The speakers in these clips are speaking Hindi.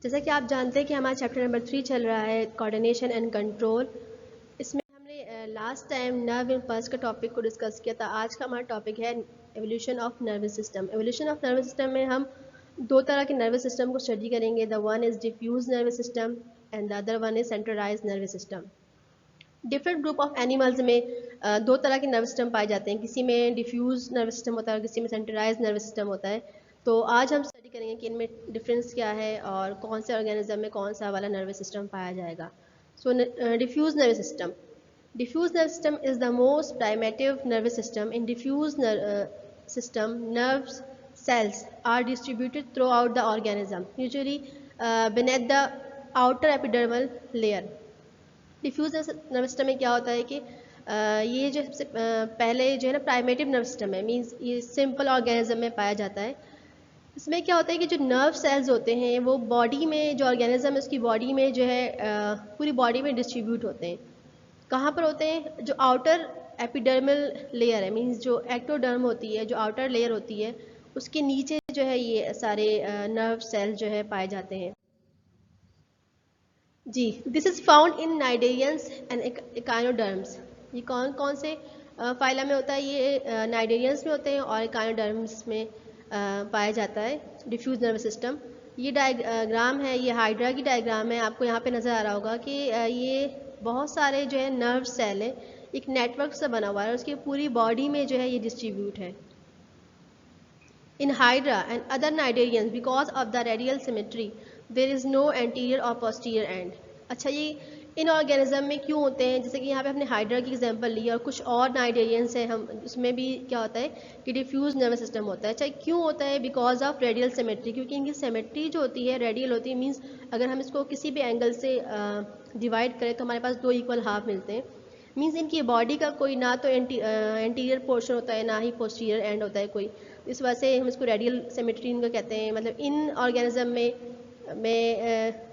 जैसा कि आप जानते हैं कि हमारा चैप्टर नंबर 3 चल रहा है कोऑर्डिनेशन एंड कंट्रोल। इसमें हमने लास्ट टाइम नर्व इम्पल्स का टॉपिक को डिस्कस किया था। आज का हमारा टॉपिक है evolution of nervous system. Evolution of nervous system में हम दो तरह के नर्वस सिस्टम को स्टडी करेंगे। The one is diffuse nervous system and the other one is centralize nervous system. Different group of animals में दो तरह के नर्वस सिस्टम पाए जाते हैं। किसी में डिफ्यूज नर्वस सिस्टम होता है और किसी में सेंट्रलाइज नर्वस सिस्टम होता है। तो आज हम स्टडी करेंगे कि इनमें डिफरेंस क्या है और कौन से ऑर्गेनिज्म में कौन सा वाला नर्वस सिस्टम पाया जाएगा। So diffuse nervous system. Diffuse nervous system is the most primitive nervous system. In diffuse system, nerve cells are distributed throughout the organism, usually beneath the outer epidermal layer. Diffuse nervous system में क्या होता है कि ये जो सबसे पहले जो है ना प्राइमेटिव नर्वस सिस्टम है, मींस ये सिंपल ऑर्गेनिज्म में पाया जाता है। इसमें क्या होता है कि जो नर्व सेल्स होते हैं वो बॉडी में, जो ऑर्गेनिज्म है उसकी बॉडी में जो है पूरी बॉडी में डिस्ट्रीब्यूट होते हैं। कहाँ पर होते हैं? जो आउटर एपिडर्मल लेयर है, मींस जो एक्टोडर्म होती है, जो आउटर लेयर होती है, उसके नीचे जो है ये सारे नर्व सेल जो है पाए जाते हैं। जी, this is found in cnidarians and echinoderms. ये कौन कौन से फाइला में होता है? ये नाइडेरियंस में होते हैं और इकाइनोडर्म्स में पाया जाता है डिफ्यूज नर्वस सिस्टम। ये डायग्राम है, ये हाइड्रा की डायग्राम है। आपको यहाँ पे नज़र आ रहा होगा कि ये बहुत सारे जो है नर्व सेल है, एक नेटवर्क से बना हुआ है और उसकी पूरी बॉडी में जो है ये डिस्ट्रीब्यूट है। In Hydra and other Cnidarians, because of the radial symmetry, there is no anterior or posterior end. अच्छा, ये इन ऑर्गेनिज्म में क्यों होते हैं? जैसे कि यहाँ पे हमने हाइड्रा की एग्जांपल ली और कुछ और नाइडेरियंस हैं, हम उसमें भी क्या होता है कि डिफ्यूज नर्वस सिस्टम होता है। अच्छा, क्यों होता है? बिकॉज ऑफ रेडियल सिमेट्री, क्योंकि इनकी सिमेट्री जो होती है रेडियल होती है। मीन्स अगर हम इसको किसी भी एंगल से डिवाइड करें तो हमारे पास दो इक्वल हाफ मिलते हैं। मीन्स इनकी बॉडी का कोई ना तो एंटीरियर पोर्शन होता है, ना ही पोस्टीरियर एंड होता है कोई। इस वजह से हम इसको रेडियल सिमेट्री इनका कहते हैं। मतलब इन ऑर्गेनिज्म में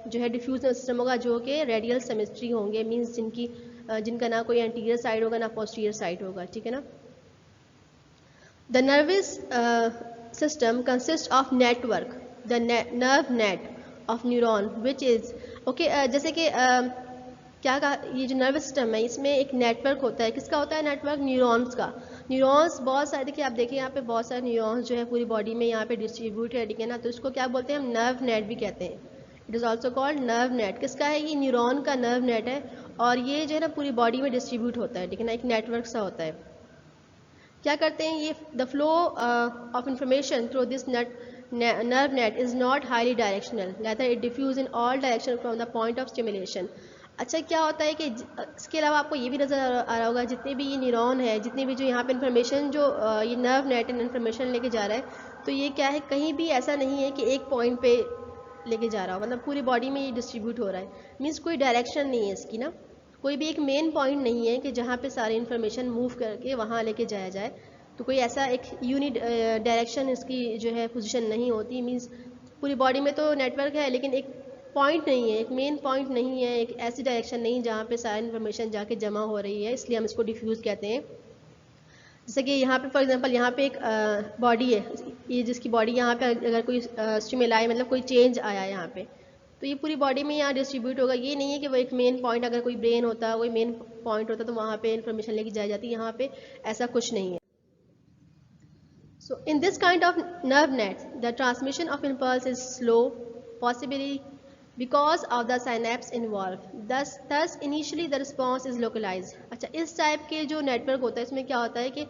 जो है डिफ्यूज नर्वस सिस्टम होगा जो कि रेडियल सिमेट्री होंगे, मींस जिनका ना कोई एंटीरियर साइड होगा ना पोस्टीरियर साइड होगा। ठीक है ना। The nervous system consist of network, the nerve net of neuron which is okay. जैसे कि क्या कहा, ये जो नर्वस सिस्टम है इसमें एक नेटवर्क होता है। किसका होता है नेटवर्क? न्यूरॉन्स का। न्यूरॉन्स बहुत सारे, देखिए आप देखिए यहाँ पे बहुत सारे न्यूरॉन्स जो है पूरी बॉडी में यहाँ पे डिस्ट्रीब्यूट है। ठीक है ना। तो इसको क्या बोलते हैं हम? नर्व नेट भी कहते हैं। It is also called nerve net. किसका है? ये न्यूरॉन का नर्व नेट है और ये जो है ना पूरी बॉडी में डिस्ट्रीब्यूट होता है। ठीक है ना, एक नेटवर्क सा होता है। क्या करते हैं ये? The flow of information through this nerve net is not highly directional, rather it diffuse in all direction from the point of stimulation. अच्छा, क्या होता है कि इसके अलावा आपको ये भी नज़र आ रहा होगा, जितने भी ये न्यूरॉन है, जितने भी जो यहाँ पे इन्फॉर्मेशन जो ये नर्व नेट इन्फॉर्मेशन लेके जा रहा है, तो ये क्या है, कहीं भी ऐसा नहीं है कि एक पॉइंट पे लेके जा रहा हो। मतलब पूरी बॉडी में ये डिस्ट्रीब्यूट हो रहा है। मीन्स कोई डायरेक्शन नहीं है इसकी ना, कोई भी एक मेन पॉइंट नहीं है कि जहाँ पे सारी इन्फॉर्मेशन मूव करके वहाँ लेके जाया जाए। तो कोई ऐसा एक यूनिट डायरेक्शन इसकी जो है पोजीशन नहीं होती। मींस पूरी बॉडी में तो नेटवर्क है लेकिन एक पॉइंट नहीं है, एक मेन पॉइंट नहीं है, एक ऐसी डायरेक्शन नहीं जहाँ पे सारी इन्फॉर्मेशन जाके जमा हो रही है, इसलिए हम इसको डिफ्यूज़ कहते हैं। जैसे कि यहाँ पे फॉर एग्जांपल यहाँ पे एक बॉडी है, ये जिसकी बॉडी यहाँ पे अगर कोई स्टिमुलाई मतलब कोई चेंज आया है यहाँ पे, तो ये पूरी बॉडी में यहाँ डिस्ट्रीब्यूट होगा। ये नहीं है कि वो एक मेन पॉइंट, अगर कोई ब्रेन होता, कोई मेन पॉइंट होता तो वहाँ पे इन्फॉर्मेशन लेके जाई जाती। यहाँ पे ऐसा कुछ नहीं है। So in this kind of nerve nets, the transmission of impulse is slow, possibly because of the synapse involved. Thus initially the response is localized. अच्छा, इस टाइप के जो नेटवर्क होता है इसमें क्या होता है कि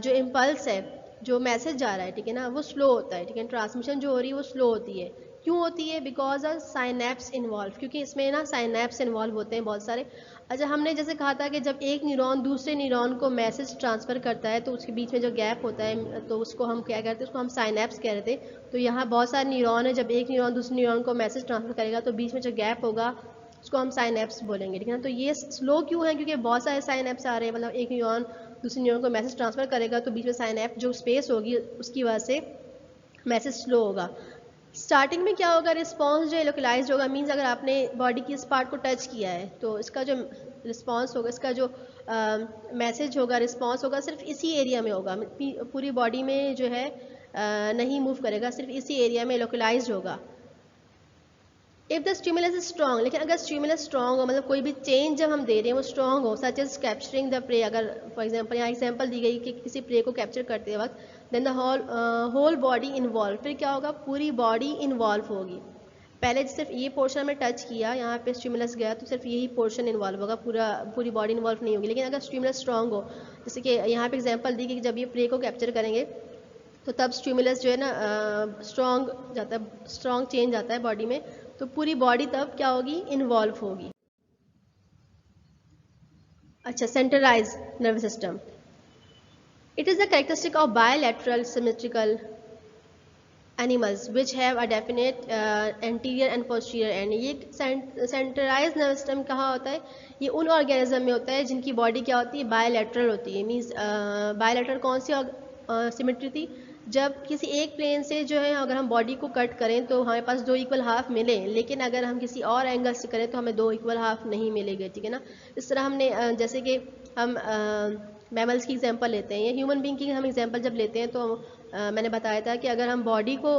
जो इम्पल्स है, जो मैसेज जा रहा है, ठीक है ना, वो स्लो होता है। ठीक है, ट्रांसमिशन जो हो रही है वो स्लो होती है। क्यों होती है? बिकॉज ऑफ साइनैप्स इन्वॉल्व, क्योंकि इसमें ना साइनैप्स इन्वॉल्व होते हैं बहुत सारे। अच्छा, हमने जैसे कहा था कि जब एक न्यूरॉन दूसरे न्यूरॉन को मैसेज ट्रांसफ़र करता है तो उसके बीच में जो गैप होता है तो उसको हम क्या कहते हैं? उसको हम साइनैप्स कह रहे थे। तो यहाँ बहुत सारे न्यूरॉन है, जब एक न्यूरॉन दूसरे न्यूरॉन को मैसेज ट्रांसफ़र करेगा तो बीच में जो गैप होगा उसको हम साइनैप्स बोलेंगे। ठीक है ना। तो ये स्लो क्यों है? क्योंकि बहुत सारे साइनैप्स आ रहे हैं। मतलब एक न्यूरॉन दूसरे न्यूरॉन को मैसेज ट्रांसफ़र करेगा तो बीच में साइनैप्स जो स्पेस होगी उसकी वजह से मैसेज स्लो होगा। स्टार्टिंग में क्या होगा? रिस्पॉन्स जो है लोकलाइज्ड होगा। मींस अगर आपने बॉडी की इस पार्ट को टच किया है तो इसका जो रिस्पॉन्स होगा, इसका जो मैसेज होगा, रिस्पॉन्स होगा, सिर्फ इसी एरिया में होगा। पूरी बॉडी में जो है नहीं मूव करेगा, सिर्फ इसी एरिया में लोकलाइज्ड होगा। If the stimulus is strong, लेकिन अगर स्टिमुलस स्ट्रॉन्ग हो, मतलब कोई भी चेंज जब हम दे रहे हैं वो स्ट्रॉन्ग हो, such as capturing the prey, अगर फॉर एग्जांपल यहाँ एग्जांपल दी गई कि किसी प्रे को कैप्चर करते वक्त, then the whole body involve, फिर क्या होगा, पूरी बॉडी इन्वॉल्व होगी। पहले सिर्फ ये पोर्शन में टच किया, यहाँ पे स्टिमुलस गया तो सिर्फ यही पोर्शन इन्वॉल्व होगा, पूरी बॉडी इन्वॉल्व नहीं होगी। लेकिन अगर स्टिमुलस स्ट्रॉन्ग हो, जैसे कि यहाँ पे एग्जांपल दी कि जब ये प्रे को कैप्चर करेंगे तो तब स्टिमुलस जो है ना स्ट्रॉन्ग जाता है, स्ट्रॉन्ग चेंज आता है बॉडी में, तो पूरी बॉडी तब क्या होगी, इन्वॉल्व होगी। अच्छा, centralize nervous system, it is the characteristic of bilateral symmetrical animals which have a definite anterior and posterior end. ये सेंट्रलाइज नर्वस सिस्टम कहाँ होता है, ये उन ऑर्गेनिज्म में होता है जिनकी बॉडी क्या होती है, बायलैटरल होती है। मीन्स बायलैटरल कौन सी सिमेट्री थी, जब किसी एक प्लेन से जो है अगर हम बॉडी को कट करें तो हमारे पास 2 इक्वल हाफ मिले, लेकिन अगर हम किसी और एंगल से करें तो हमें 2 इक्वल हाफ नहीं मिलेंगे, ठीक है ना। इस तरह हमने जैसे कि हम मैमल्स की एग्जांपल लेते हैं या ह्यूमन बीइंग की हम एग्जांपल जब लेते हैं तो मैंने बताया था कि अगर हम बॉडी को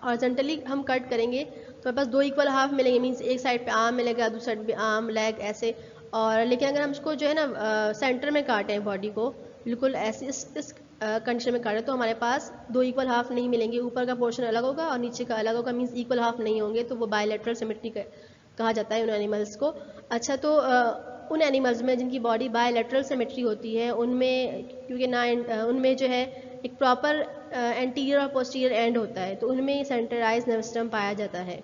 हॉरिजॉन्टली हम कट करेंगे तो हमारे पास 2 इक्वल हाफ मिलेंगे, मीन्स एक साइड पे आर्म मिलेगा, दूसरी साइड पे आर्म, लेग, ऐसे। और लेकिन अगर हम उसको जो है ना सेंटर में काटें बॉडी को, बिल्कुल ऐसे इस कंडीशन में काटें, तो हमारे पास 2 इक्वल हाफ नहीं मिलेंगे, ऊपर का पोर्शन अलग होगा और नीचे का अलग होगा, मीन्स इक्वल हाफ नहीं होंगे, तो वो बायलैटरल सिमेट्री कहा जाता है उन एनिमल्स को। अच्छा, तो उन एनिमल्स में जिनकी बॉडी बायलैटरल सिमेट्री होती है उनमें, क्योंकि ना उनमें जो है एक प्रॉपर एंटीरियर और पोस्टीरियर एंड होता है, तो उनमें सेंट्रलाइज नर्वस सिस्टम पाया जाता है।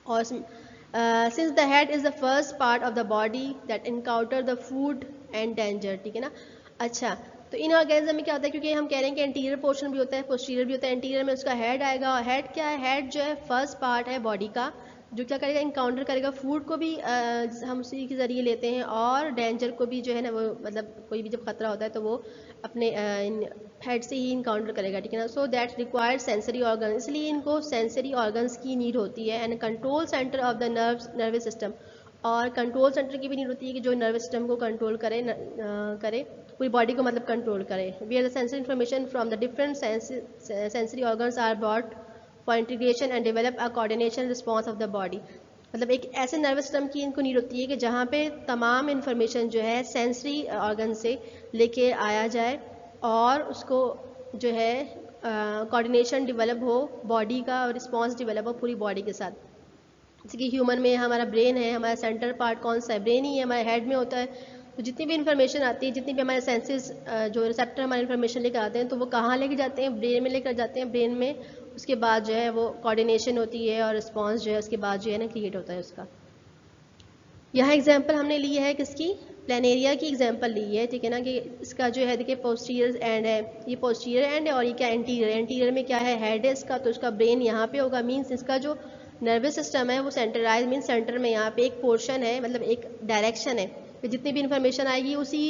और since the head is the first part of the body that encounter the food and danger, ठीक है ना। अच्छा, तो इन ऑर्गेनिज्म में क्या होता है, क्योंकि हम कह रहे हैं कि एंटीरियर पोर्शन भी होता है, पोस्टीरियर भी होता है, एंटीरियर में उसका हेड आएगा, और हेड क्या है, हेड जो है फर्स्ट पार्ट है बॉडी का, जो क्या करेगा, इनकाउंटर करेगा फूड को भी, हम उसी के ज़रिए लेते हैं, और डेंजर को भी जो है ना, वो मतलब कोई भी जब खतरा होता है तो वो अपने हेड से ही इनकाउंटर करेगा, ठीक है ना। So that required sensory organ, इसलिए इनको सेंसरी ऑर्गन्स की नीड होती है, and control centre of the nervous system, और कंट्रोल सेंटर की भी नीड होती है कि जो नर्वस सिस्टम को कंट्रोल करे, करे पूरी बॉडी को मतलब कंट्रोल करे। Where the sensory information from the different sensory organs are brought for integration and develop a coordination response of the body. मतलब एक ऐसे नर्वस सिस्टम की इनको नीड होती है कि जहाँ पे तमाम इन्फॉर्मेशन जो है सेंसरी ऑर्गन से लेके आया जाए, और उसको जो है कोऑर्डिनेशन डेवलप हो बॉडी का, और रिस्पॉन्स डेवलप हो पूरी बॉडी के साथ। जैसे कि ह्यूमन में हमारा ब्रेन है, हमारा सेंटर पार्ट कौन सा है, ब्रेन ही है, हमारे हेड में होता है। तो जितनी भी इन्फॉर्मेशन आती है, जितनी भी हमारे सेंसेस जो रिसेप्टर हमारे इन्फॉर्मेशन लेकर आते हैं, तो वो कहाँ लेके जाते हैं, ब्रेन में लेकर जाते हैं। ब्रेन में उसके बाद जो है वो कोऑर्डिनेशन होती है, और रिस्पॉन्स जो है उसके बाद जो है ना क्रिएट होता है उसका। यहाँ एग्जाम्पल हमने ली है किसकी, प्लेनेरिया की एग्जाम्पल ली है, ठीक है ना, कि इसका जो है देखिए पोस्टीरियर एंड है, ये पोस्टीरियर एंड है, और ये क्या एंटीरियर, एंटीरियर में क्या है, हेड है इसका, तो इसका ब्रेन यहाँ पे होगा, मीन्स इसका जो नर्वस सिस्टम है वो सेंट्रलाइज, मीन्स सेंटर में यहाँ पे एक पोर्शन है, मतलब एक डायरेक्शन है, तो जितनी भी इन्फॉर्मेशन आएगी उसी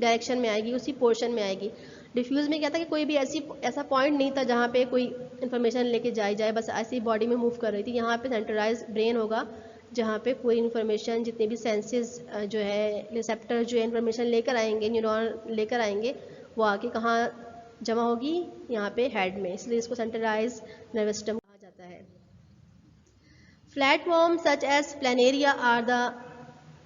डायरेक्शन में आएगी, उसी पोर्शन में आएगी। डिफ्यूज़ में क्या था कि कोई भी ऐसा पॉइंट नहीं था जहाँ पे कोई इन्फॉर्मेशन लेके जाए बस ऐसी बॉडी में मूव कर रही थी। यहाँ पे सेंट्रलाइज ब्रेन होगा, जहाँ पे पूरी इन्फॉर्मेशन, जितने भी सेंसेस जो है, रिसेप्टर जो है इन्फॉर्मेशन लेकर आएंगे, न्यूरॉन लेकर आएंगे, वो आके कहाँ जमा होगी, यहाँ पे हेड में, इसलिए इसको सेंट्रलाइज नर्वस सिस्टम कहा जाता है। Flatworms such as Planaria are the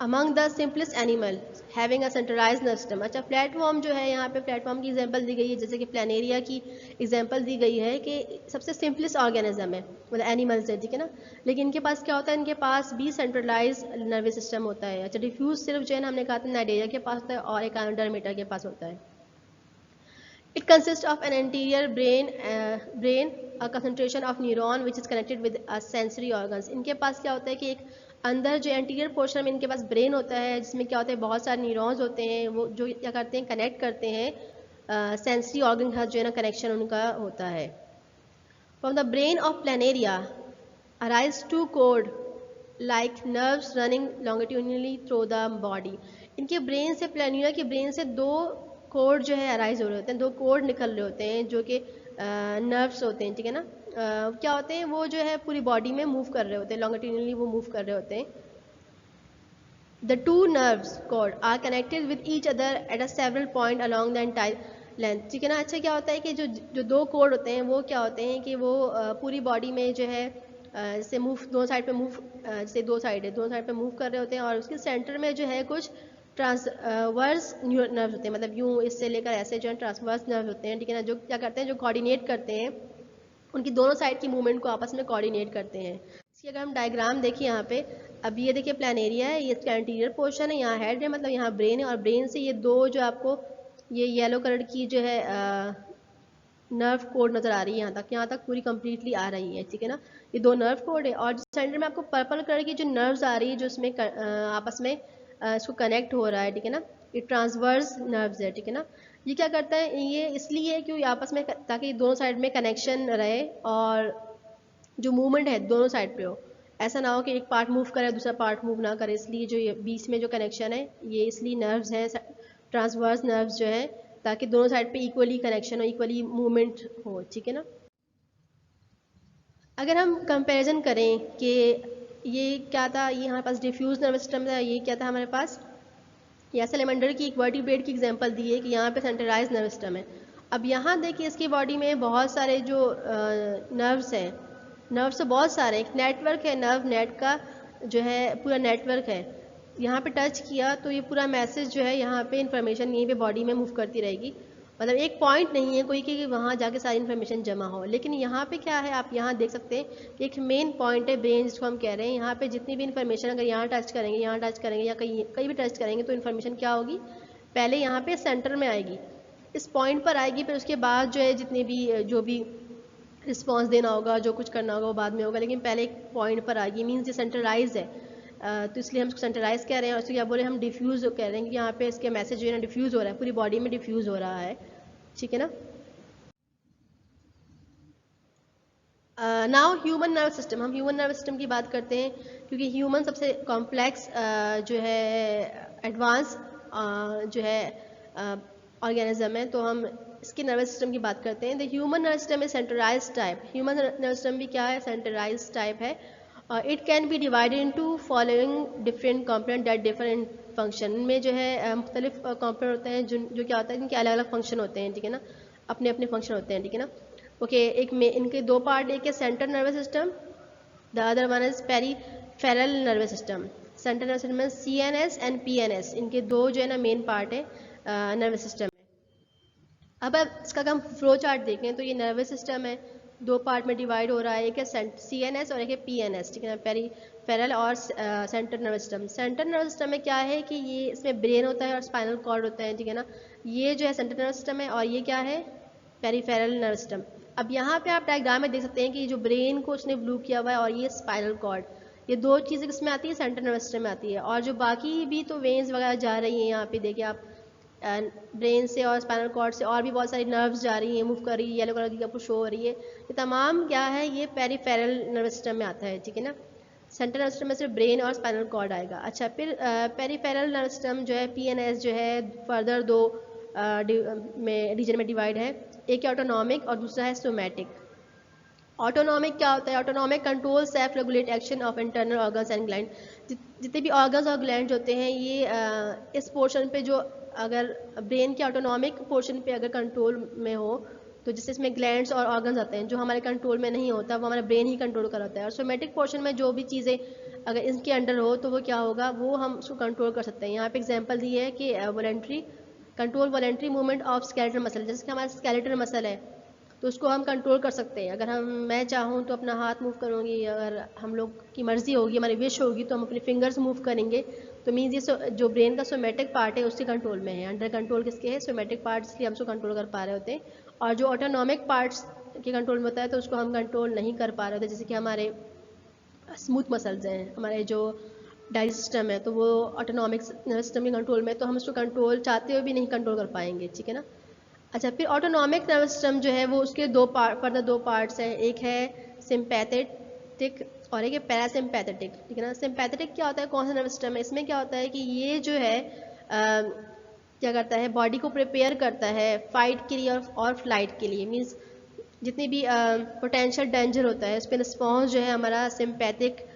among the simplest animal having a centralized nervous system। अच्छा, फ्लैटवॉर्म जो है, यहाँ पे फ्लैटवॉर्म की एग्जांपल दी गई है, जैसे कि प्लानेरिया की एग्जांपल दी गई है कि सबसे सिंपलेस्ट ऑर्गेनिज्म है, मतलब एनिमल्स है, ठीक है ना। लेकिन इनके पास क्या होता है, इनके पास भी सेंट्रलाइज नर्वस सिस्टम होता है। अच्छा, डिफ्यूज सिर्फ जो है ना, हमने कहा था नाइडेरिया के पास होता है, और एकानोडर्मेटा के पास होता है। It consists of an anterior brain, a concentration of neuron which is connected with a sensory organs। इनके पास क्या होता है कि एक अंदर जो एंटीरियर पोर्शन में इनके पास ब्रेन होता है, जिसमें क्या होता है, बहुत सारे न्यूरॉन्स होते हैं, वो जो क्या करते हैं, कनेक्ट करते हैं सेंसरी ऑर्गन के साथ, जो है ना कनेक्शन उनका होता है। From the brain of planaria arise 2 cord like nerves running longitudinally through the body। इनके ब्रेन से, प्लेनेरिया के ब्रेन से 2 कोड जो है अराइज हो रहे होते हैं, 2 कोड निकल रहे होते हैं, जो कि नर्व्स होते हैं, ठीक है ना। क्या होते हैं, वो जो है पूरी बॉडी में मूव कर रहे होते हैं, लॉन्गिट्यूडिनली वो मूव कर रहे होते हैं। The 2 nerves cord are connected with each other at a several point along the entire length, ठीक है ना। अच्छा, क्या होता है कि जो 2 कोड होते हैं वो क्या होते हैं कि वो पूरी बॉडी में जो है जैसे मूव दोनों साइड पे मूव, जैसे दो साइड है, दोनों साइड पे मूव कर रहे होते हैं और उसके सेंटर में जो है कुछ ट्रांसवर्स नर्व होते हैं, मतलब यूँ इससे लेकर ऐसे जो है ट्रांसवर्स नर्व होते हैं, ठीक है ना, जो क्या करते हैं, जो कोऑर्डिनेट करते हैं, उनकी दोनों साइड की मूवमेंट को आपस में कोऑर्डिनेट करते हैं। इसकी अगर हम डायग्राम देखिए यहाँ पे, अब ये देखिए प्लान एरिया है, ये इसका एंटीरियर पोर्शन है, यहाँ हेड है, मतलब यहाँ ब्रेन है, और ब्रेन से ये दो जो आपको ये येलो कलर की जो है नर्व कोड नज़र आ रही है, यहाँ तक पूरी कंप्लीटली आ रही है, ठीक है ना, ये दो नर्व कोड है। और सेंटर में आपको पर्पल कलर की जो नर्व्स आ रही है, जो इसमें आपस में इसको कनेक्ट हो रहा है, ठीक है ना, ये ट्रांसवर्स नर्व्स है, ठीक है ना। ये क्या करता है, ये इसलिए क्योंकि आपस में, ताकि दोनों साइड में कनेक्शन रहे और जो मूवमेंट है दोनों साइड पे हो, ऐसा ना हो कि एक पार्ट मूव करे दूसरा पार्ट मूव ना करे, इसलिए जो ये बीच में जो कनेक्शन है ये इसलिए नर्व्स हैं, ट्रांसवर्स नर्व्स जो है, ताकि दोनों साइड पे इक्वली कनेक्शन हो, इक्वली मूवमेंट हो, ठीक है ना। अगर हम कंपैरिजन करें कि ये क्या था, ये हमारे पास डिफ्यूज नर्वस सिस्टम था, ये क्या था हमारे पास, या सैलेमेंडर की एक वर्टिब्रेट की एग्जांपल दी है कि यहाँ पे सेंट्रलाइज नर्वस सिस्टम है। अब यहाँ देखिए इसकी बॉडी में बहुत सारे जो नर्व्स हैं, नर्व्स तो बहुत सारे, एक नेटवर्क है, नर्व नेट का जो है पूरा नेटवर्क है, यहाँ पे टच किया तो ये पूरा मैसेज जो है यहाँ पे इंफॉर्मेशन यहीं पे बॉडी में मूव करती रहेगी, मतलब एक पॉइंट नहीं है कोई कि वहाँ जाके सारी इन्फॉर्मेशन जमा हो। लेकिन यहाँ पे क्या है, आप यहाँ देख सकते हैं कि एक मेन पॉइंट है ब्रेन, जिसको हम कह रहे हैं, यहाँ पे जितनी भी इन्फॉर्मेशन अगर यहाँ टच करेंगे, यहाँ टच करेंगे या कहीं कहीं भी टच करेंगे तो इन्फॉर्मेशन क्या होगी, पहले यहाँ पे सेंटर में आएगी, इस पॉइंट पर आएगी, फिर उसके बाद जो है जितने भी जो भी रिस्पॉन्स देना होगा, जो कुछ करना होगा वो बाद में होगा, लेकिन पहले एक पॉइंट पर आएगी, मीन्स ये सेंट्रलाइज है। तो इसलिए हम इसको सेंट्रलाइज कह रहे हैं, और इसको क्या बोल रहे हैं हम, डिफ्यूज़ कह रहे हैं कि यहाँ पे इसके मैसेज जो है ना डिफ्यूज़ हो रहा है, पूरी बॉडी में डिफ्यूज़ हो रहा है, ठीक है ना। नाउ ह्यूमन नर्व सिस्टम, हम ह्यूमन नर्व सिस्टम की बात करते हैं क्योंकि ह्यूमन सबसे कॉम्प्लेक्स जो है एडवांस जो है ऑर्गेनिज्म है, तो हम इसके नर्वस सिस्टम की बात करते हैं। The human nerve system is centralize type, human nerve system भी क्या है, सेंट्रलाइज टाइप है। It can be divided into following different component that different function, में जो है मुख्तलिफ कंपोनेंट होते हैं जो क्या होता है, इनके अलग अलग फंक्शन होते हैं, ठीक है ना, अपने अपने फंक्शन होते हैं, ठीक है ना। ओके, एक में इनके दो पार्ट, एक है central nervous system, the other one is peripheral nervous system. Central nervous system में CNS एंड PNS, इनके दो जो है ना मेन पार्ट है नर्वस सिस्टम में। अब इसका हम फ्लो चार्ट देखें तो ये नर्वस सिस्टम है, दो पार्ट में डिवाइड हो रहा है, एक है CNS और एक है PNS, ठीक है ना, पेरिफेरल और central nervous system. Central nervous system में क्या है कि ये इसमें ब्रेन होता है और स्पाइनल कॉर्ड होता है, ठीक है ना, ये जो है सेंट्रल नर्वस सिस्टम है, और ये क्या है, पेरिफेरल नर्वस सिस्टम। अब यहाँ पे आप डायग्राम में देख सकते हैं कि जो ब्रेन को उसने ब्लू किया हुआ है और ये स्पाइनल कॉर्ड, ये दो चीज़ें किसमें आती है, सेंट्रल नर्वस सिस्टम में आती है, और जो बाकी भी तो वेन्स वगैरह जा रही हैं, यहाँ पे देखिए आप ब्रेन से और स्पाइनल कॉर्ड से और भी बहुत सारी नर्व्स जा रही हैं, मूव कर रही है, येलो कलर की आपको शो हो रही है, ये तमाम क्या है, ये पेरिफेरल नर्वस सिस्टम में आता है, ठीक है ना। सेंट्रल नर्वस सिस्टम में सिर्फ ब्रेन और स्पाइनल कॉर्ड आएगा। अच्छा, फिर पेरिफेरल नर्वस सिस्टम जो है PNS जो है फर्दर दो में रीजन में डिवाइड है, एक है ऑटोनॉमिक और दूसरा है सोमैटिक। ऑटोनॉमिक क्या होता है, autonomic control self regulate action of internal organs and gland, जितने भी ऑर्गन्स और ग्लैंड होते हैं ये इस पोर्शन पे जो अगर ब्रेन के ऑटोनॉमिक पोर्शन पे अगर कंट्रोल में हो, तो जिससे इसमें ग्लैंड्स और ऑर्गन्स आते हैं, जो हमारे कंट्रोल में नहीं होता वो हमारा ब्रेन ही कंट्रोल कर होता है, और सोमैटिक पोर्शन में जो भी चीज़ें अगर इसके अंडर हो तो वो क्या होगा, वो हम उसको कंट्रोल कर सकते हैं। यहाँ पे एग्जांपल दी है कि voluntary control voluntary movement of skeletal muscle, जैसे कि हमारा स्केलेटल मसल है तो उसको हम कंट्रोल कर सकते हैं। अगर मैं चाहूँ तो अपना हाथ मूव करूँगी, अगर हम लोग की मर्ज़ी होगी, हमारी विश होगी तो हम अपने फिंगर्स मूव करेंगे, तो मीन्स ये जो ब्रेन का सोमैटिक पार्ट है उसके कंट्रोल में है, अंडर कंट्रोल किसके है, सोमैटिक पार्ट, इसलिए हम उसको कंट्रोल कर पा रहे होते हैं। और जो ऑटोनॉमिक पार्ट्स के कंट्रोल में होता है तो उसको हम कंट्रोल नहीं कर पा रहे होते, जैसे कि हमारे स्मूथ मसल्स हैं, हमारे जो डाइजेस्ट सिस्टम है, तो वो ऑटोनॉमिक सिस्टम के कंट्रोल में, तो हम उसको कंट्रोल चाहते हुए भी नहीं कंट्रोल कर पाएंगे, ठीक है ना। अच्छा, फिर ऑटोनॉमिक नर्वस सिस्टम जो है वो उसके फर्दर दो पार्ट्स हैं, एक है सिंपैथेटिक और एक है पैरासिम्पैथेटिक, ठीक है ना। सिंपैथेटिक क्या होता है, कौन सा नर्वस सिस्टम है, इसमें क्या होता है कि ये जो है क्या करता है, बॉडी को प्रिपेयर करता है फाइट के लिए और फ्लाइट के लिए, मीन्स जितनी भी पोटेंशियल डेंजर होता है उस पर रिस्पॉन्स जो है हमारा सिंपैथेटिक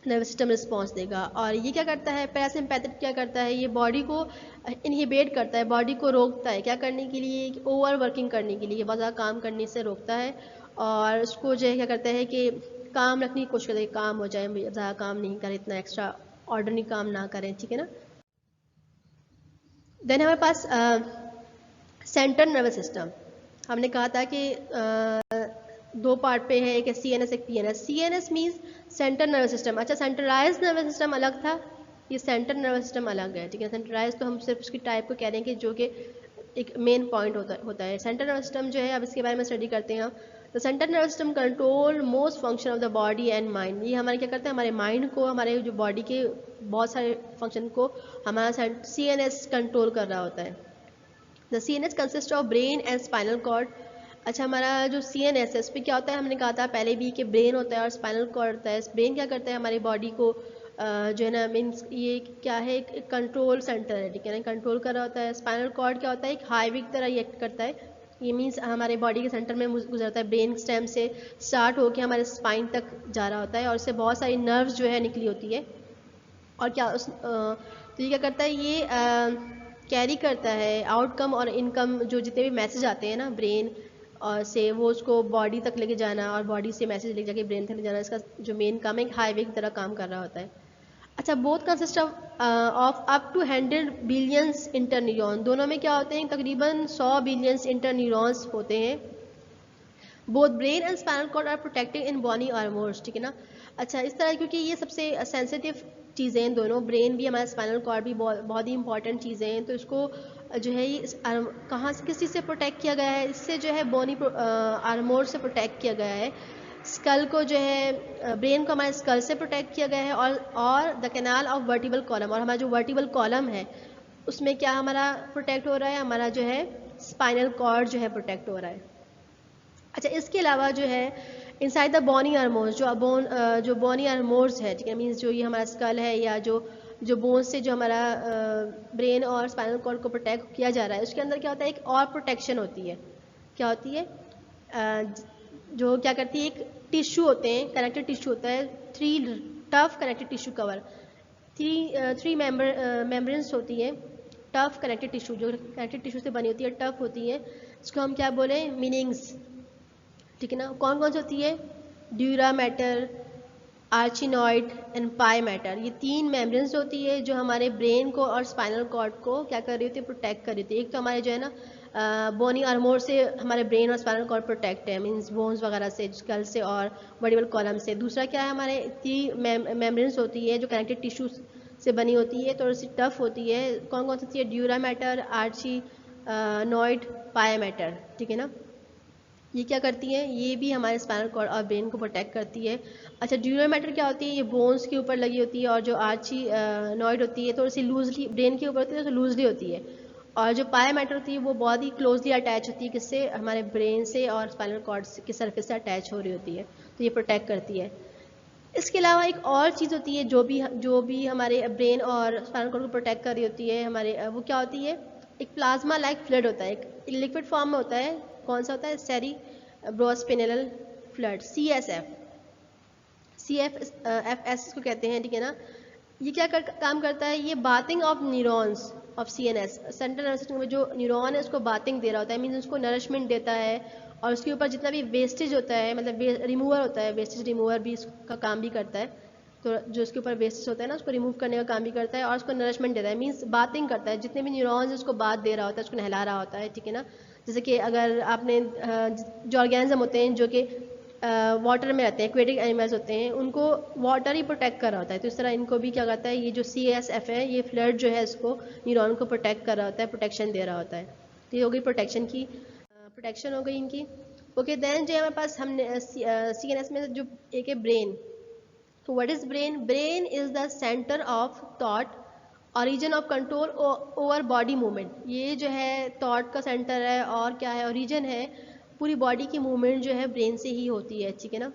नर्वस सिस्टम रिस्पॉन्स देगा। और ये क्या करता है, पैरासिम्पैथेटिक क्या करता है, ये बॉडी को इनहिबिट करता है, बॉडी को रोकता है क्या करने के लिए, ओवर वर्किंग करने के लिए, बहुत ज़्यादा काम करने से रोकता है। और उसको जो है क्या करता है कि काम रखने की कोशिश करते हैं, काम हो जाए, ज़्यादा काम नहीं करें, इतना एक्स्ट्रा ऑर्डनरी काम ना करें, ठीक है ना। देन हमारे पास सेंट्रल नर्वस सिस्टम, हमने कहा था कि दो पार्ट पे है, एक CNS एक PNS। CNS means central nervous system. अच्छा, सेंट्रलाइज नर्वस सिस्टम अलग था, ये सेंट्रल नर्वस सिस्टम अलग है, ठीक है। सेंट्रलाइज तो हम सिर्फ उसकी टाइप को कह रहे हैं कि जो कि एक मेन पॉइंट होता है। सेंट्रल नर्वस सिस्टम जो है, अब इसके बारे में स्टडी करते हैं हम। तो central nervous system control most function of the body and mind. ये हमारे क्या करता है, हमारे माइंड को, हमारे जो बॉडी के बहुत सारे फंक्शन को हमारा CNS कंट्रोल कर रहा होता है। The CNS consist of brain and spinal cord. अच्छा, हमारा जो CNS है उस पर क्या होता है, हमने कहा था पहले भी कि ब्रेन होता है और स्पाइनल कॉर्ड होता है। ब्रेन क्या करता है, हमारी बॉडी को जो है ना, मीन्स ये क्या है, एक कंट्रोल सेंटर है, ठीक है ना, कंट्रोल कर रहा होता है। स्पाइनल कॉर्ड क्या होता है, एक हाईवे की तरह एक्ट करता है। ये मीन्स हमारे बॉडी के सेंटर में गुजरता है, ब्रेन स्टेम से स्टार्ट होकर हमारे स्पाइन तक जा रहा होता है, और उससे बहुत सारी नर्व्स जो है निकली होती है। और क्या तो ये क्या करता है, ये कैरी करता है आउटकम और इनकम, जो जितने भी मैसेज आते हैं ना ब्रेन और से, वो उसको बॉडी तक लेके जाना, और बॉडी से मैसेज लेके जाके ब्रेन तक ले जाना, इसका जो मेन काम है, एक हाईवे की तरह काम कर रहा होता है। अच्छा, both consist of up to 100 billions interneuron. दोनों में क्या होते हैं, तकरीबन 100 बिलियंस इंटरन्यूरॉन्स होते हैं। Both brain and spinal cord are protected in body armours, ठीक है ना। अच्छा, इस तरह, क्योंकि ये सबसे सेंसिटिव चीज़ें हैं दोनों, ब्रेन भी हमारा स्पाइनल कॉर्ड भी बहुत ही इंपॉर्टेंट चीज़ें हैं, तो इसको जो है ये कहाँ से, किस चीज़ से प्रोटेक्ट किया गया है, इससे जो है बॉडी आर्मोर से प्रोटेक्ट किया गया है। स्कल को जो है, ब्रेन को हमारे स्कल से प्रोटेक्ट किया गया है, और the canal of vertebral column, और हमारा जो वर्टिबल कॉलम है उसमें क्या हमारा प्रोटेक्ट हो रहा है, हमारा जो है स्पाइनल कॉर्ड जो है प्रोटेक्ट हो रहा है। अच्छा, इसके अलावा जो है इनसाइड द बोनी आर्मोर्स, जो बोनी आर्मोर्स है, ठीक है, मीन्स जो ये हमारा स्कल है, या जो बोन्स से जो हमारा ब्रेन और स्पाइनल कॉर्ड को प्रोटेक्ट किया जा रहा है, उसके अंदर क्या होता है, एक और प्रोटेक्शन होती है। क्या होती है, जो क्या करती है, एक टिश्यू होते हैं, कनेक्टेड टिश्यू होता है, 3 tough connected tissue cover, three membranes होती है, टफ कनेक्टेड टिश्यू, जो कनेक्टेड टिश्यू से बनी होती है, टफ होती है, इसको हम क्या बोले, मीनिंग्स, ठीक है ना। कौन कौन सी होती है, dura mater, arachnoid and pia mater. ये 3 मेम्ब्रेन्स होती है जो हमारे ब्रेन को और स्पाइनल कॉर्ड को क्या कर रही होती है, प्रोटेक्ट कर रही होती है। एक तो हमारे जो है ना बोनी आर्मोर से हमारे ब्रेन और स्पाइनल कॉर्ड प्रोटेक्ट है, मीन्स बोन्स वगैरह से, स्कल से और वर्टिबल कॉलम से। दूसरा क्या है, हमारे 3 मेम्ब्रेन्स होती है जो कनेक्टेड टिश्यू से बनी होती है, थोड़ी सी टफ होती है। कौन कौन सी होती है, ड्यूरा मैटर, आर्ची नॉइड, पाई मैटर, ठीक है ना। ये क्या करती है, ये भी हमारे स्पाइनल कॉर्ड और ब्रेन को प्रोटेक्ट करती है। अच्छा, ड्यूरल मैटर क्या होती है, ये बोन्स के ऊपर लगी होती है, और जो आर्ची नॉइड होती है थोड़ी सी लूजली ब्रेन के ऊपर होती है, तो लूजली होती है, और जो पाया मैटर होती है वो बहुत ही क्लोजली अटैच होती है, किससे, हमारे ब्रेन से और स्पाइनल कॉर्ड की सरफेस से अटैच हो रही होती है, तो ये प्रोटेक्ट करती है। इसके अलावा एक और चीज़ होती है जो भी हमारे ब्रेन और स्पाइनल कॉर्ड को प्रोटेक्ट कर रही होती है, हमारे वो क्या होती है, एक प्लाज्मा लाइक फ्लूइड होता है, एक लिक्विड फॉर्म में होता है। कौन सा होता है, सेरिब्रोस्पाइनल फ्लूइड, CFS को कहते हैं, ठीक है ना। ये क्या काम करता है, ये bathing of neurons of CNS, central nervous system में जो न्यूरॉन है उसको बाथिंग दे रहा होता है, मीन्स उसको नरिशमेंट देता है, और उसके ऊपर जितना भी वेस्टेज होता है, मतलब रिमूवर होता है, वेस्टेज रिमूवर भी इसका काम भी करता है। तो जो उसके ऊपर वेस्टेज होता है ना, उसको रिमूव करने का काम भी करता है, और उसको नरिशमेंट देता है, मीन्स बाथिंग करता है, जितने भी न्यूरॉन्स है उसको बात दे रहा होता है, उसको नहला रहा होता है, ठीक है ना। जैसे कि अगर आपने जो ऑर्गेनिज्म होते हैं जो कि वाटर में रहते हैं, एक्वेटिक एनिमल्स होते हैं, उनको वाटर ही प्रोटेक्ट कर रहा होता है, तो इस तरह इनको भी क्या करता है, ये जो CSF है, ये फ्लड जो है इसको न्यूरॉन को प्रोटेक्ट कर रहा होता है, प्रोटेक्शन दे रहा होता है। तो ये हो गई प्रोटेक्शन की, प्रोटेक्शन हो गई इनकी। ओके, देन जो है हमारे पास, हमने CNS में जो एक है ब्रेन। तो what is brain, brain is the centre of thought, origin of control over body movement. ये जो है थॉट का सेंटर है, और क्या है, ओरिजिन है, पूरी बॉडी की मूवमेंट जो है ब्रेन से ही होती है, ठीक है ना।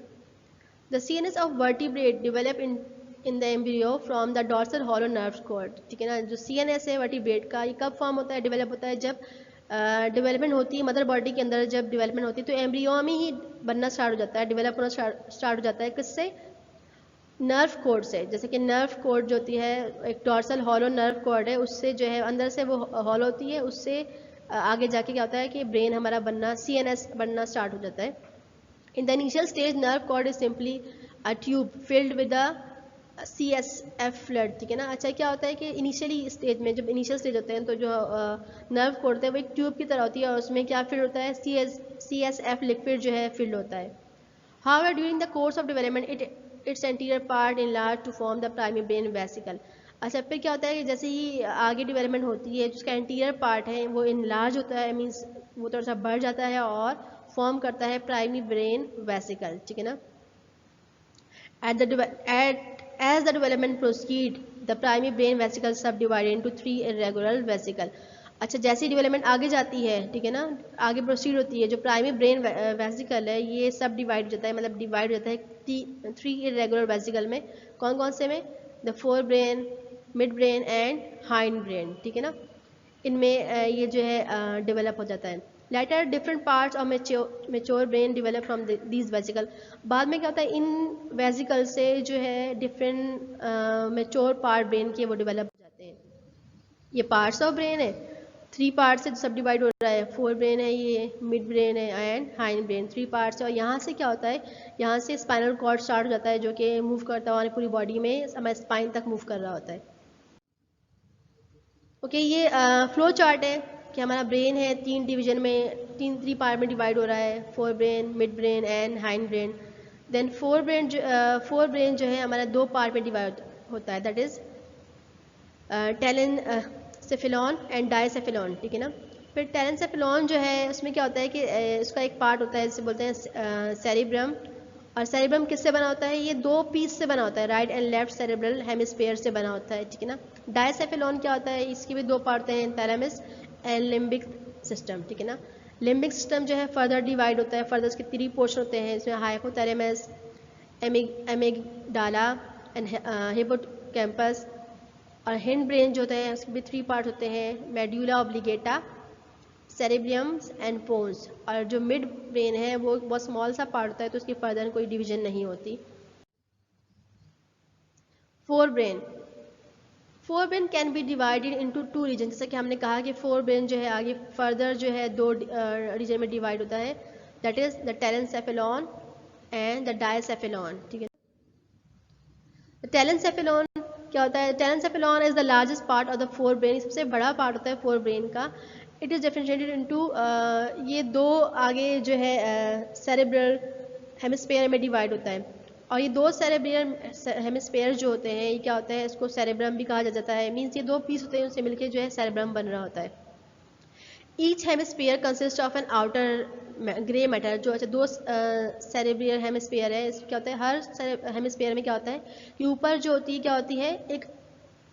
The CNS of vertebrate develop in the embryo from the dorsal hollow nerve cord, ठीक है ना। जो CNS है वर्टिब्रेट का, ये कब फॉर्म होता है, डेवलप होता है जब डेवलपमेंट होती है मदर बॉडी के अंदर, जब डेवलपमेंट होती है तो एम्ब्रियो में ही बनना स्टार्ट हो जाता है, डेवलप होना स्टार्ट हो जाता है, किससे, नर्व कोड से। जैसे कि नर्व कोड जो होती है, एक डॉर्सल हॉलो नर्व कोड है, उससे जो है अंदर से वो हॉलो होती है, उससे आगे जाके क्या होता है कि ब्रेन हमारा बनना, CNS बनना स्टार्ट हो जाता है। In the initial stage, nerve cord is simply a tube filled with a CSF flood, ठीक है ना। अच्छा, क्या होता है कि इनिशियली स्टेज में, जब इनिशियल स्टेज होते हैं तो जो नर्व कोड होता है वो एक ट्यूब की तरह होती है और उसमें क्या फिल्ड होता है, CSF लिक्विड जो है फिल्ड होता है। However, during the course of development, its anterior part enlarged to form the primary brain vesicle. अच्छा, फिर क्या होता है कि जैसे ही आगे डेवलपमेंट होती है, जिसका एंटीरियर पार्ट है वो इनलार्ज होता है, मीन्स वो थोड़ा सा बढ़ जाता है और फॉर्म करता है प्राइमरी ब्रेन वेसिकल, ठीक है ना। As the development proceed, the primary brain vesicle subdivided into 3 irregular vesicle. अच्छा, जैसी डेवलपमेंट आगे जाती है, ठीक है ना, आगे प्रोसीड होती है, जो प्राइमरी ब्रेन वेसिकल है ये सब डिवाइड हो जाता है, मतलब डिवाइड हो जाता है 3 इरेगुलर वेसिकल में। कौन कौन से में? The four brain, mid brain and hind brain, ठीक है ना। इनमें ये जो है डेवलप हो जाता है। Later different parts of mature brain develop from these vesicle. बाद में क्या होता है, इन वेसिकल से जो है डिफरेंट मेच्योर पार्ट ब्रेन के वो डेवलप हो जाते हैं। ये पार्ट्स ऑफ ब्रेन है, 3 पार्ट से सब डिवाइड हो रहा है। फोर ब्रेन है, ये मिड ब्रेन है एंड हाइंड ब्रेन, 3 पार्ट्स है। और यहाँ से क्या होता है, यहाँ से स्पाइनल कॉर्ड स्टार्ट हो जाता है जो कि मूव करता है हमारी पूरी बॉडी में, हमारे स्पाइन तक मूव कर रहा होता है। ओके, ये फ्लो चार्ट है कि हमारा ब्रेन है 3 डिवीजन में, 3 पार्ट में डिवाइड हो रहा है, four brain, mid brain and hind brain. Then fore brain जो है हमारा 2 पार्ट में डिवाइड होता है, that is telencephalon and diencephalon, ठीक है ना। फिर टेलेनसेफेलॉन जो है उसमें क्या होता है कि उसका एक पार्ट होता है जिसे बोलते हैं सेरिब्रम। और सेरिब्रम किससे बना होता है, ये 2 पीस से बना होता है, right and left cerebral hemisphere से बना होता है, ठीक है ना। डायसेफेलॉन क्या होता है, इसकी भी 2 पार्ट होते हैं, थैलेमस एंड लिम्बिक सिस्टम, ठीक है ना। लिम्बिक सिस्टम जो है फर्दर डिवाइड होता है, फर्दर इसके 3 पोर्शन होते हैं, इसमें हाइपोथैलेमस, एमिगडाला एंड हिपोकैम्पस। और हिंड ब्रेन जो होता है उसके भी 3 पार्ट होते हैं, मेड्यूला ऑब्लिगेटा, सेरेब्रियम्स एंड पोन्स। और जो मिड ब्रेन है वो बहुत स्मॉल सा पार्ट होता है, तो उसकी फर्दर कोई डिवीजन नहीं होती। Fore brain can be divided into 2 region, जैसा कि हमने कहा कि फोर ब्रेन जो है आगे फर्दर जो है 2 रीजन में डिवाइड होता है, that is the telencephalon and the diencephalon, ठीक है। टेलेनसेफेलॉन क्या होता है, telencephalon is the largest part of the forebrain, सबसे बड़ा पार्ट होता है फोर ब्रेन का। इट इज़ डिफरेंशिएटेड इनटू, ये 2 आगे जो है सेरेब्रल हेमिस्फीयर में डिवाइड होता है। और ये 2 सेरेब्रल हेमिस्फीयर जो होते हैं, ये क्या होता है, इसको सेरेब्रम भी कहा जाता है, मीन्स ये 2 पीस होते हैं, उनसे मिलकर जो है सेरेब्रम बन रहा होता है। Each hemisphere consist of an outer grey matter, जो अच्छा 2 सेरेब्रियल हेमिस्फीयर है, क्या होता है, हर हेमिस्फीयर में क्या होता है कि ऊपर जो होती है क्या होती है, एक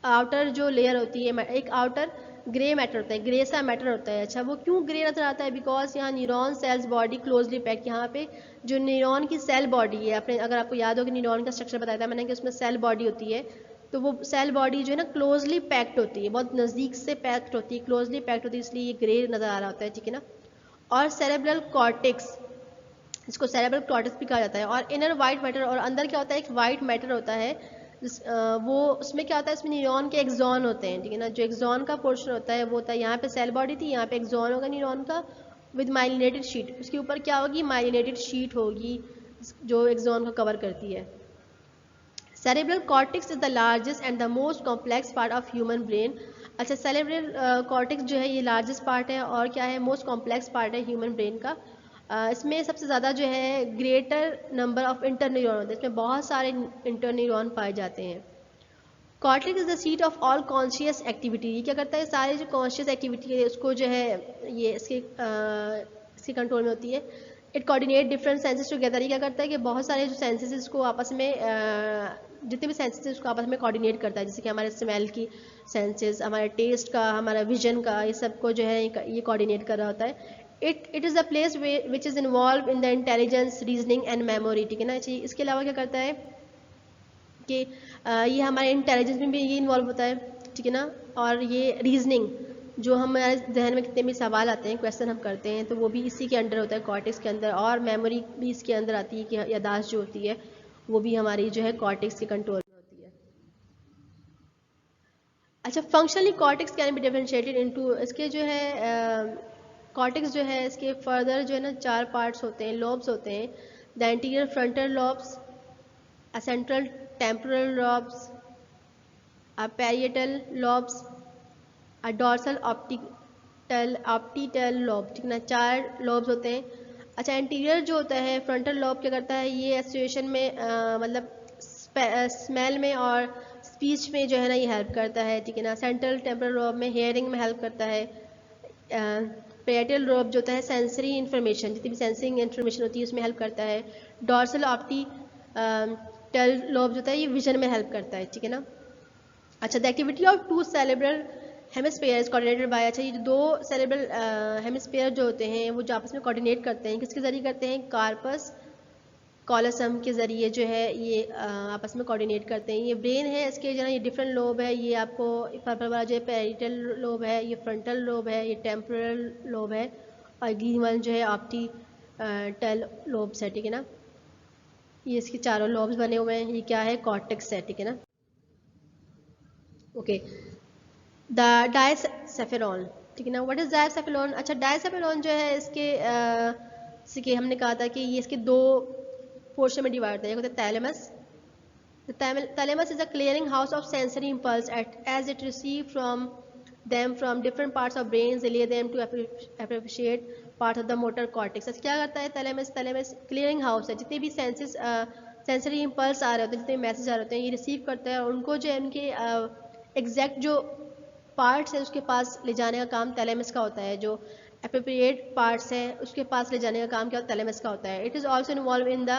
आउटर जो लेयर होती है, एक आउटर ग्रे मैटर होता है, ग्रे सा मैटर होता है। अच्छा, वो क्यों ग्रे नजर आता है, बिकॉज यहाँ neuron cells body closely pack, यहाँ पे जो न्यूरॉन की सेल बॉडी है, अपने अगर आपको याद हो कि न्यूरॉन का स्ट्रक्चर बताया था मैंने कि उसमें सेल बॉडी होती है, तो वो सेल बॉडी जो है ना क्लोजली पैक्ड होती है, बहुत नज़दीक से पैक्ड होती है, क्लोजली पैक्ड होती है, इसलिए ये ग्रे नज़र आ रहा होता है, ठीक है ना। और सेरेब्रल कॉर्टेक्स, इसको सेरेब्रल कॉर्टेक्स भी कहा जाता है। और इनर वाइट मैटर, और अंदर क्या होता है, एक वाइट मैटर होता है, वो उसमें क्या होता है, इसमें न्यूरॉन के एक्सॉन होते हैं, ठीक है ना। जो एक्सॉन का पोर्शन होता है वो होता है, यहाँ पे सेल बॉडी थी, यहाँ पे एक्सॉन होगा न्यूरॉन का विद माइलिनेटेड शीट, उसके ऊपर क्या होगी, माइलिनेटेड शीट होगी जो एक्सॉन को कवर करती है। Cerebral cortex is the largest and the most complex part of human brain. अच्छा, cerebral cortex जो है ये largest part है और क्या है, most complex part है human brain का। इसमें सबसे ज़्यादा जो है greater number of interneuron होते हैं, इसमें बहुत सारे interneuron पाए जाते हैं। Cortex is the seat of all conscious activity, ये क्या करता है, सारे जो conscious activity है उसको जो है ये इसके कंट्रोल में होती है। It coordinate different senses together, ये क्या करता है कि बहुत सारे जो सेंसेस इसको आपस में जितने भी सेंसेस उसको आपस में कोऑर्डिनेट करता है, जैसे कि हमारे स्मेल की सेंसेस, हमारे टेस्ट का, हमारा विजन का, ये सबको जो है ये कोऑर्डिनेट कर रहा होता है। It is a place which is involve in the intelligence, reasoning and memory, ठीक है ना। इसके अलावा क्या करता है कि ये हमारे इंटेलिजेंस में भी ये इन्वॉल्व होता है, ठीक है ना। और ये रीजनिंग, जो हमारे जहन में कितने भी सवाल आते हैं, क्वेश्चन हम करते हैं, तो वो भी इसी के अंडर होता है, कॉर्टेक्स के अंदर। और मेमोरी भी इसके अंदर आती है कि यादाश्त जो होती है वो भी हमारी जो है कॉर्टेक्स के कंट्रोल में होती है। अच्छा, functionally cortex can be differentiated into, इसके जो है कॉर्टेक्स जो है इसके फर्दर जो है ना 4 पार्ट्स होते हैं, लोब्स होते हैं। The anterior frontal lobes, a central temporal lobes, a parietal lobes, a dorsal optical lobe, ठीक ना, 4 lobes होते हैं। अच्छा, एंटीरियर जो होता है फ्रंटल लॉब क्या करता है, ये एसोसिएशन में मतलब स्मेल में और स्पीच में जो है ना ये हेल्प करता है, ठीक है ना। सेंट्रल टेम्पोरल लॉब में हेयरिंग में हेल्प करता है। पेरिटल लोब जो होता है सेंसरी इन्फॉर्मेशन, जितनी भी सेंसिंग इन्फॉर्मेशन होती है उसमें हेल्प करता है। डॉर्सल ऑप्टिकल लोब जो होता है ये विजन में हेल्प करता है, ठीक है ना। अच्छा, the activity of 2 cerebral hemispheres coordinated by, अच्छा ये 2 सेरेब्रल हेमिस्फीयर जो होते हैं वो जो आपस में कोऑर्डिनेट करते हैं, किसके जरिए करते हैं, कार्पस कॉलसम के ज़रिए जो है ये आपस में कोऑर्डिनेट करते हैं। ये ब्रेन है, इसके जो है ये डिफरेंट लोब है, ये आपको पर्पल वाला जो है पेरिटल लोब है, ये फ्रंटल लोब है, ये टेम्पोरल लोब है, और ग्रीन वाला जो है ऑप्टिकल लोब्स है, ठीक है ना। ये इसके चारों लोब्स बने हुए हैं। ये क्या है, कॉर्टेक्स है, ठीक है ना। ओके, द डायसेफेरॉन, ठीक है ना। What is diencephalon? अच्छा, डायसेफेरॉन जो है इसके हमने कहा था कि ये इसके 2 पोर्शन में डिवाइड होता है। एक होता है thalamus. The thalamus is a clearing house of sensory impulse as it receives from different parts of brains, relay them to appreciate parts of the motor cortex. अच्छा, क्या करता है थैलेमस? थैलेमस क्लियरिंग हाउस है। जितने भी सेंसरी इम्पल्स आ रहे होते हैं, जितने मैसेज आ रहे होते हैं, ये रिसीव करता है और उनको जो है उनके एग्जैक्ट जो पार्ट्स है उसके पास ले जाने का काम थैलेमस का होता है। जो अप्रोप्रिएट पार्ट्स है उसके पास ले जाने का काम क्या थैलेमस का होता है। It is also involve in the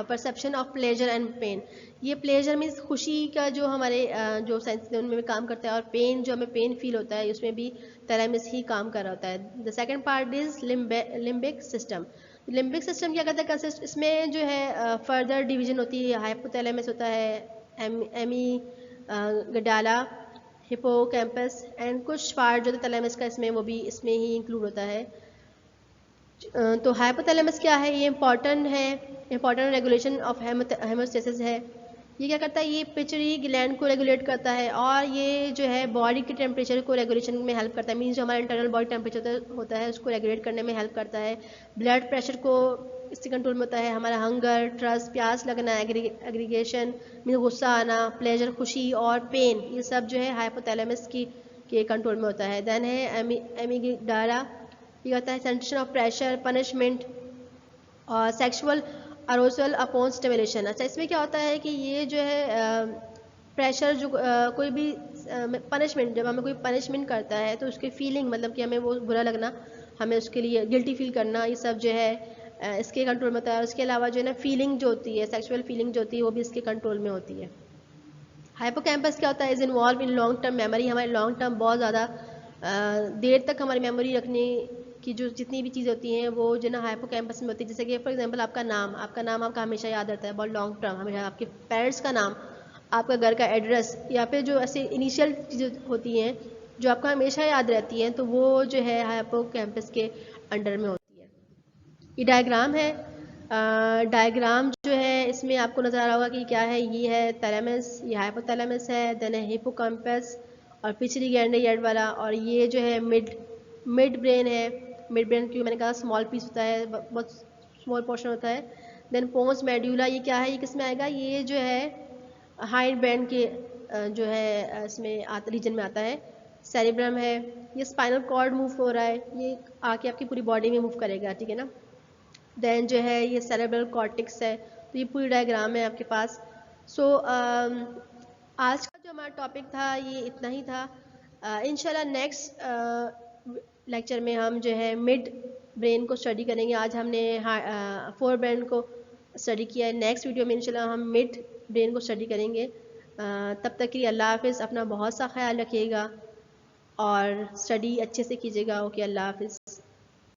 perception of pleasure and pain. ये प्लेजर मीन्स खुशी का जो हमारे जो सेंस उनमें भी काम करता है, और पेन जो हमें पेन फील होता है उसमें भी थैलेमस ही काम कर रहा होता है। The second part is limbic system. Limbic system क्या करता है, कंसिस्ट इसमें जो है फर्दर डिवीजन होती है। हाइपोथैलेमस होता है, एमी गडाला, हिपोकैम्पस, एंड कुछ पार्ट जो थैलेमस का इसमें वो भी इसमें ही इंक्लूड होता है। तो हाइपोथैलेमस क्या है, ये इंपॉर्टेंट रेगुलेशन ऑफ हेमोस्टेसिस है। ये क्या करता है, ये पिट्यूटरी ग्लैंड को रेगुलेट करता है, और ये जो है बॉडी के टेम्परेचर को रेगुलेशन में हेल्प करता है। मीन्स जो हमारा इंटरनल बॉडी टेम्परेचर होता है उसको रेगुलेट करने में हेल्प करता है। ब्लड प्रेशर को इससे कंट्रोल में होता है। हमारा हंगर, थर्स्ट, प्यास लगना, एग्रीगेशन मीन्स गुस्सा आना, प्लेजर खुशी, और पेन, ये सब जो है हाइपोथैलेमस के कंट्रोल में होता है। देन है एमिगडाला, ये होता है सेंसेशन ऑफ प्रेशर, पनिशमेंट और सेक्सुअल अरोसल अपॉन स्टिमुलेशन। अच्छा, इसमें क्या होता है कि ये जो है प्रेशर जो कोई भी पनिशमेंट, जब हमें कोई पनिशमेंट करता है तो उसके फीलिंग मतलब कि हमें वो बुरा लगना, हमें उसके लिए गिल्टी फील करना, ये सब जो है इसके कंट्रोल में होता है। और इसके अलावा जो है ना फीलिंग जो होती है, सेक्सुअल फीलिंग जो होती है वो भी इसके कंट्रोल में होती है। हाइपोकैम्पस क्या होता है, is involve in long term memory. हमारे लॉन्ग टर्म बहुत ज़्यादा देर तक हमारी मेमोरी रखने की जो जितनी भी चीज़ें होती हैं वो जो ना हाइपोकैम्पस में होती है। जैसे कि फॉर एग्जांपल आपका नाम आपका हमेशा याद रहता है, बहुत लॉन्ग टर्म, हमेशा आपके पेरेंट्स का नाम, आपका घर का एड्रेस, या फिर जो ऐसे इनिशियल चीज़ें होती हैं जो आपको हमेशा याद रहती हैं, तो वो जो है हाइपोकैम्पस के अंडर में होती है। ये डायग्राम है, डायग्राम जो है इसमें आपको नज़र आ रहा होगा कि क्या है। ये है थैलेमस, ये हाइपोथैलेमस है, देन है हिपोकैम्पस और पिछली गैंडीयार्ड वाला, और ये जो है मिड ब्रेन है। मिड ब्रेन क्यों मैंने कहा, स्मॉल पीस होता है, बहुत स्मॉल पोर्शन होता है। देन पोस्ट मेड्यूला, ये क्या है, ये किस में आएगा, ये जो है हाइंड ब्रेन के जो है इसमें रीजन में आता है। सेरिब्रम है, ये स्पाइनल कॉर्ड मूव हो रहा है, ये आके आपकी पूरी बॉडी में मूव करेगा, ठीक है ना। देन जो है ये सेरेब्रल कॉर्टेक्स है। तो ये पूरी डायग्राम है आपके पास। सो आज का जो हमारा टॉपिक था ये इतना ही था। इंशाल्लाह नेक्स्ट लेक्चर में हम जो है मिड ब्रेन को स्टडी करेंगे। आज हमने फोर ब्रेन को स्टडी किया है। नेक्स्ट वीडियो में इंशाल्लाह हम मिड ब्रेन को स्टडी करेंगे। तब तक कि अल्लाह हाफिज़, अपना बहुत सा ख्याल रखिएगा और स्टडी अच्छे से कीजिएगा। ओके, अल्लाह हाफिज़।